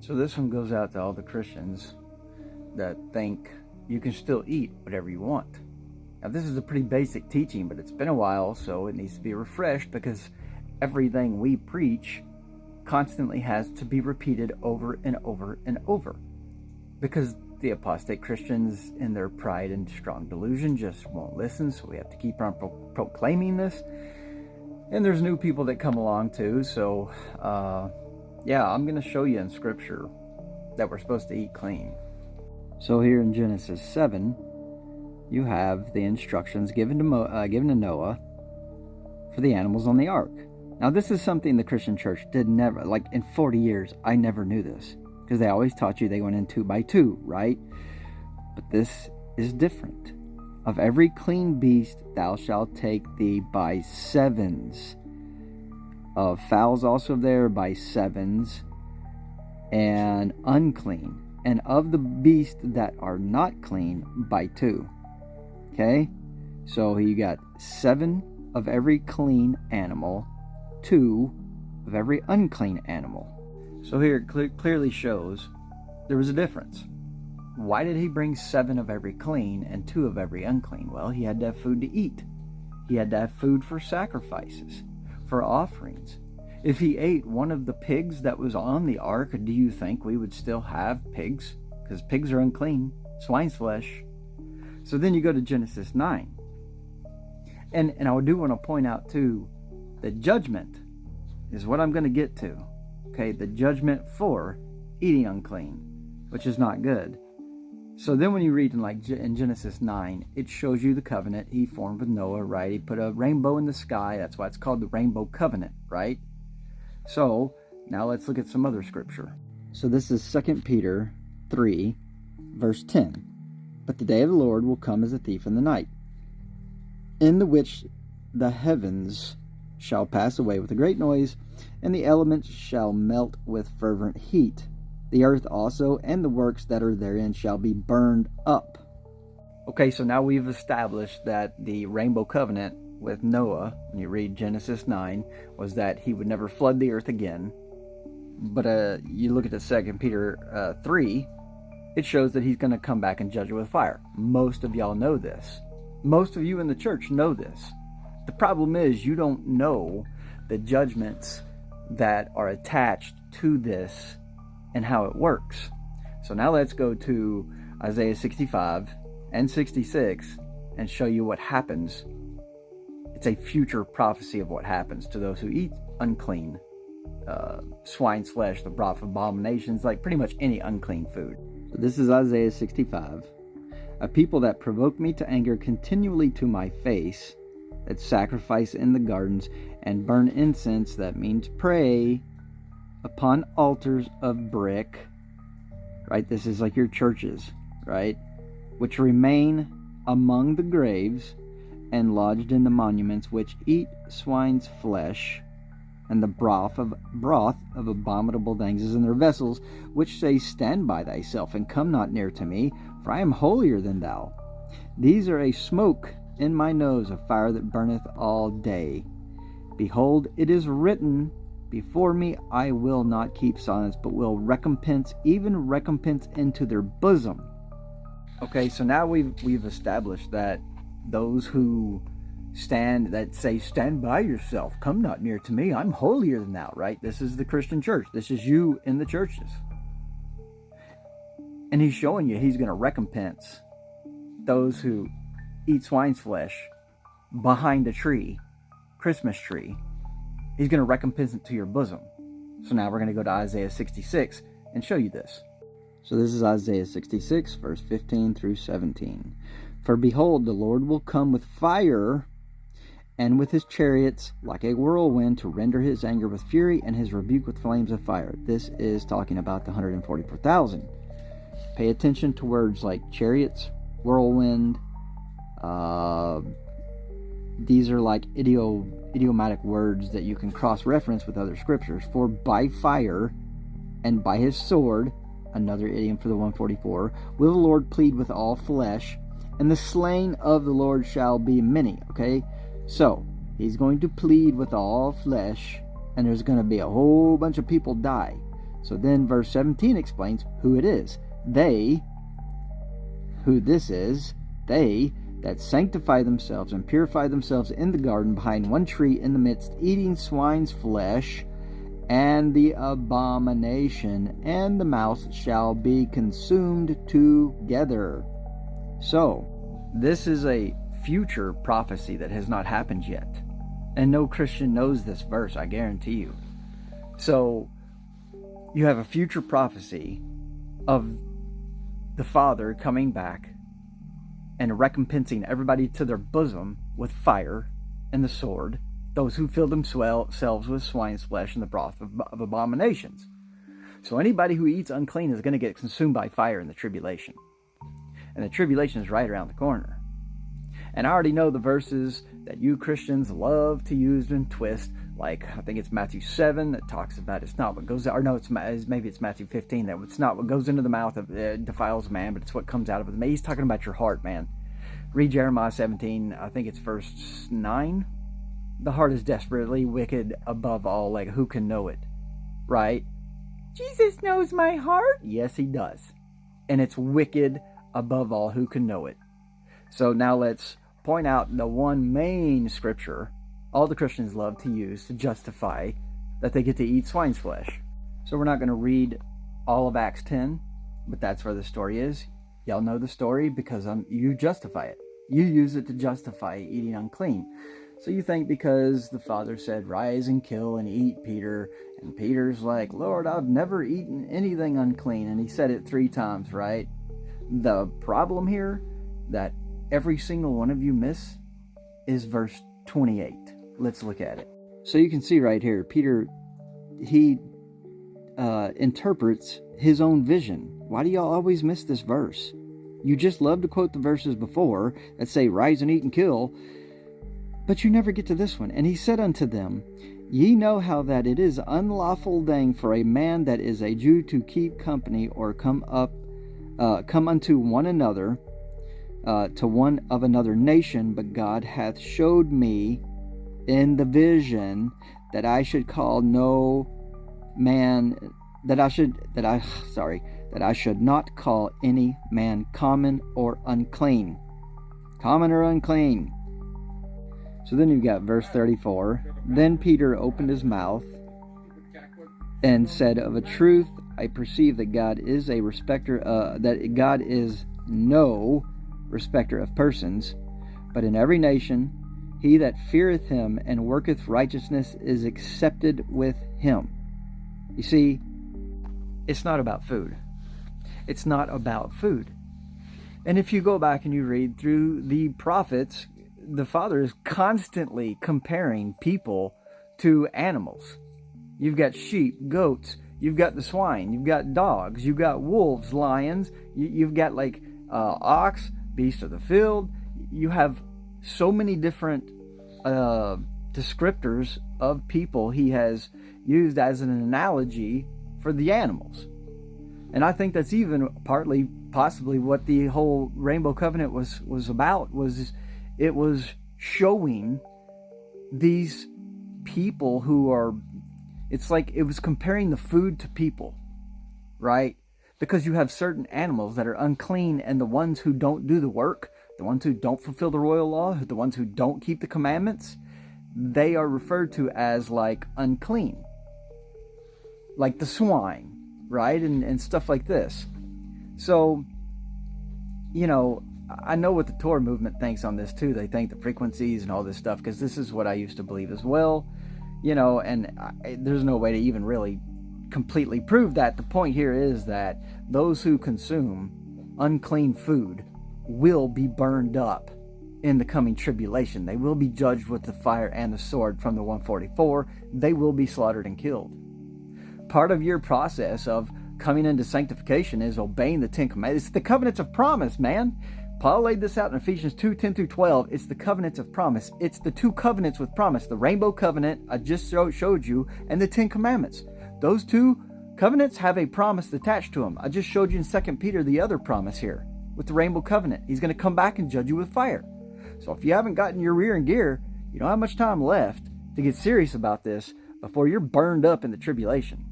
So this one goes out to all the Christians that think you can still eat whatever you want. Now this is a pretty basic teaching, but it's been a while, so it needs to be refreshed because everything we preach constantly has to be repeated over and over and over. Because the apostate Christians, in their pride and strong delusion, just won't listen, so we have to keep on proclaiming this. And there's new people that come along too, so I'm going to show you in Scripture that we're supposed to eat clean. So here in Genesis 7, you have the instructions given to Noah for the animals on the ark. Now this is something the Christian church did never, like in 40 years, I never knew this. Because they always taught you they went in 2 by 2, right? But this is different. Of every clean beast thou shalt take thee by 7s. Of fowls also there by 7s. And unclean. And of the beasts that are not clean by 2. Okay? So you got 7 of every clean animal. 2 of every unclean animal. So here it clearly shows there was a difference. Why did he bring 7 of every clean and 2 of every unclean? Well, he had to have food to eat. He had to have food for sacrifices, for offerings. If he ate one of the pigs that was on the ark, do you think we would still have pigs? Because pigs are unclean, swine's flesh. So then you go to Genesis 9. And I do want to point out too, that judgment is what I'm going to get to. Okay, the judgment for eating unclean, which is not good. So then when you read in Genesis 9, it shows you the covenant he formed with Noah, right? He put a rainbow in the sky. That's why it's called the rainbow covenant, right? So now let's look at some other scripture. So this is 2 Peter 3, verse 10. But the day of the Lord will come as a thief in the night, in the which the heavens shall pass away with a great noise, and the elements shall melt with fervent heat. The earth also and the works that are therein shall be burned up. Okay, so now we've established that the rainbow covenant with Noah, when you read Genesis 9, was that he would never flood the earth again. But you look at the 2 Peter 3, it shows that he's going to come back and judge it with fire. Most of y'all know this. Most of you in the church know this. The problem is you don't know the judgments that are attached to this and how it works. So now let's go to Isaiah 65 and 66 and show you what happens. It's a future prophecy of what happens to those who eat unclean swine's flesh, the broth of abominations, like pretty much any unclean food. So this is Isaiah 65. A people that provoke me to anger continually to my face, that sacrifice in the gardens and burn incense, that means pray, upon altars of brick, right? This is like your churches, right? Which remain among the graves and lodged in the monuments, which eat swine's flesh, and the broth of abominable things is in their vessels, which say, stand by thyself, and come not near to me, for I am holier than thou. These are a smoke in my nose, a fire that burneth all day. Behold, it is written before me, I will not keep silence, but will recompense, even recompense into their bosom. Okay, so now we've established that those who stand by yourself, come not near to me, I'm holier than thou, right? This is the Christian church. This is you in the churches. And he's showing you he's going to recompense those who eat swine's flesh behind a tree, Christmas tree. He's going to recompense it to your bosom. So now we're going to go to Isaiah 66 and show you this. So this is Isaiah 66, verse 15 through 17. For behold, the Lord will come with fire, and with his chariots like a whirlwind, to render his anger with fury and his rebuke with flames of fire. This is talking about the 144,000. Pay attention to words like chariots, whirlwind. These are like idiomatic words that you can cross-reference with other scriptures. For by fire and by his sword, another idiom for the 144, will the Lord plead with all flesh, and the slain of the Lord shall be many. Okay, so he's going to plead with all flesh, and there's going to be a whole bunch of people die. So then verse 17 explains who it is. They, who this is, they that sanctify themselves and purify themselves in the garden behind one tree in the midst, eating swine's flesh, and the abomination and the mouse shall be consumed together. So, this is a future prophecy that has not happened yet. And no Christian knows this verse, I guarantee you. So, you have a future prophecy of the Father coming back and recompensing everybody to their bosom with fire and the sword, those who fill themselves with swine's flesh and the broth of abominations. So anybody who eats unclean is going to get consumed by fire in the tribulation. And the tribulation is right around the corner. And I already know the verses that you Christians love to use and twist, like I think it's Matthew 7 that talks about it's not what goes out, or no, maybe it's Matthew 15, that it's not what goes into the mouth of defiles a man, but it's what comes out of it. He's talking about your heart, man. Read Jeremiah 17, I think it's verse 9. The heart is desperately wicked above all, like who can know it, right? Jesus knows my heart. Yes, he does. And it's wicked above all, who can know it. So now let's point out the one main scripture all the Christians love to use to justify that they get to eat swine's flesh. So we're not going to read all of Acts 10, but that's where the story is. Y'all know the story because you justify it. You use it to justify eating unclean. So you think because the Father said, rise and kill and eat, Peter, and Peter's like, Lord, I've never eaten anything unclean, and he said it 3 times, right? The problem here that every single one of you miss is verse 28. Let's look at it. So you can see right here, Peter, he interprets his own vision. Why do y'all always miss this verse? You just love to quote the verses before that say, rise and eat and kill, but you never get to this one. And he said unto them, ye know how that it is unlawful thing for a man that is a Jew to keep company or come unto one another, to one of another nation, but God hath showed me in the vision that I should call no man, that I should not call any man common or unclean. Common or unclean. So then you've got verse 34. Then Peter opened his mouth and said, of a truth I perceive that God is a respecter, that God is no respecter of persons, but in every nation he that feareth him and worketh righteousness is accepted with him. You see, it's not about food. It's not about food. And if you go back and you read through the prophets, the Father is constantly comparing people to animals. You've got sheep, goats, you've got the swine, you've got dogs, you've got wolves, lions, you've got like ox, beast of the field. You have so many different descriptors of people he has used as an analogy for the animals. And I think that's even partly possibly what the whole Rainbow Covenant was about, was it was showing these people who are, it's like it was comparing the food to people, right? Because you have certain animals that are unclean, and the ones who don't do the work, the ones who don't fulfill the royal law, the ones who don't keep the commandments, they are referred to as like unclean. Like the swine, right? And stuff like this. So, you know, I know what the Torah movement thinks on this too. They think the frequencies and all this stuff, because this is what I used to believe as well. You know, and there's no way to even really completely prove that. The point here is that those who consume unclean food will be burned up in the coming tribulation. They will be judged with the fire and the sword from the 144. They will be slaughtered and killed. Part of your process of coming into sanctification is obeying the 10 commandments. It's the covenants of promise, man. Paul laid this out in Ephesians 2:10-12. It's the covenants of promise. It's the 2 covenants with promise. The Rainbow Covenant I just showed you, and the 10 commandments. Those 2 covenants have a promise attached to them. I just showed you in 2 Peter the other promise here with the Rainbow Covenant. He's going to come back and judge you with fire. So if you haven't gotten your rear in gear, you don't have much time left to get serious about this before you're burned up in the tribulation.